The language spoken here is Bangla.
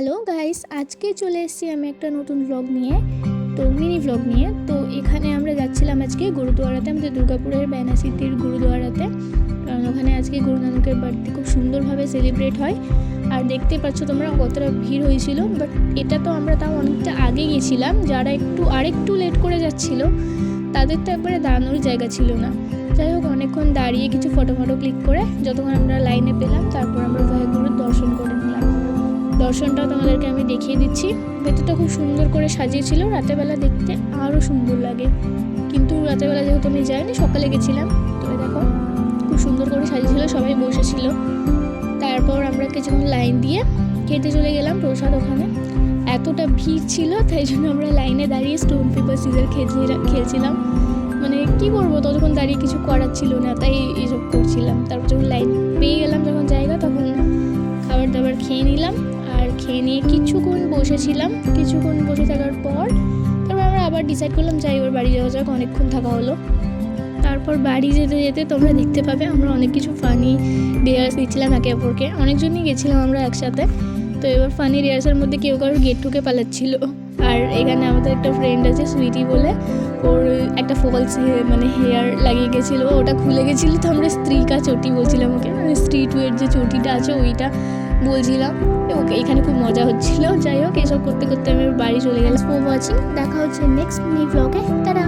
হ্যালো গাইস, আজকে চলে এসেছি আমি একটা নতুন ব্লগ নিয়ে, তো মিনি ব্লগ নিয়ে। তো এখানে আমরা যাচ্ছিলাম আজকে গুরুদুয়ারাতে, আমাদের দুর্গাপুরের বেনাসিটির গুরুদুয়ারাতে, কারণ ওখানে আজকে গুরু নানকের বার্থডে খুব সুন্দরভাবে সেলিব্রেট হয়। আর দেখতে পাচ্ছ তোমরা কতটা ভিড় হয়েছিল, বাট এটা তো আমরা তাও অনেকটা আগে গেছিলাম, যারা আরেকটু লেট করে যাচ্ছিল তাদের তো একবারে দাঁড়ানোর জায়গা ছিল না। যাই হোক, অনেকক্ষণ দাঁড়িয়ে কিছু ফটো ক্লিক করে যতক্ষণ আমরা লাইনে পেলাম, তারপর আমরা ভাইগুরুর দর্শন করে নিলাম। দর্শনটা তোমাদেরকে আমি দেখিয়ে দিচ্ছি। ভেতরটা খুব সুন্দর করে সাজিয়েছিল, রাতেরবেলা দেখতে আরও সুন্দর লাগে, কিন্তু রাতেরবেলা যেহেতু আমি যাইনি, সকালে গেছিলাম। তো দেখো খুব সুন্দর করে সাজিয়েছিল, সবাই বসেছিল। তারপর আমরা কিছুক্ষণ লাইন দিয়ে খেতে চলে গেলাম প্রসাদ। ওখানে এতটা ভিড় ছিল, তাই জন্য আমরা লাইনে দাঁড়িয়ে স্টোন পেপার সিজার খেলছিলাম। মানে কি করবো, ততক্ষণ দাঁড়িয়ে কিছু করার ছিল না, তাই এইসব করছিলাম। তারপর যখন লাইন পেয়ে গেলাম যখন জায়গা, তখন খাবার দাবার খেয়ে নিলাম। আর খেয়ে নিয়ে কিছুক্ষণ বসেছিলাম। কিছুক্ষণ বসে থাকার পর তারপর আমরা আবার ডিসাইড করলাম যাই, এবার বাড়ি যাওয়া যাক, অনেকক্ষণ থাকা হলো। তারপর বাড়ি যেতে যেতে তোমরা দেখতে পাবে আমরা অনেক কিছু ফানি রিহার্স দিচ্ছিলাম একে অপরকে, অনেকজনই গেছিলাম আমরা একসাথে। তো এবার ফানি রিহার্সের মধ্যে কেউ কারোর গেট ঠুকে পালাচ্ছিল। আর এখানে আমাদের একটা ফ্রেন্ড আছে সুইটি বলে, ওর একটা ফলস হেয়ার লাগিয়ে গেছিলো, ওটা খুলে গেছিলো। তো আমরা স্ত্রীকা চটি বলছিলাম ওকে, মানে স্ট্রিট ওয়ের যে চটিটা আছে ওইটা বলছিলাম ওকে। এখানে খুব মজা হচ্ছিল। যাই হোক, এসব করতে করতে আমি বাড়ি চলে গেলাম। ফর ওয়াচিং, দেখা হচ্ছে নেক্সট মিনি ব্লগে। টাটা।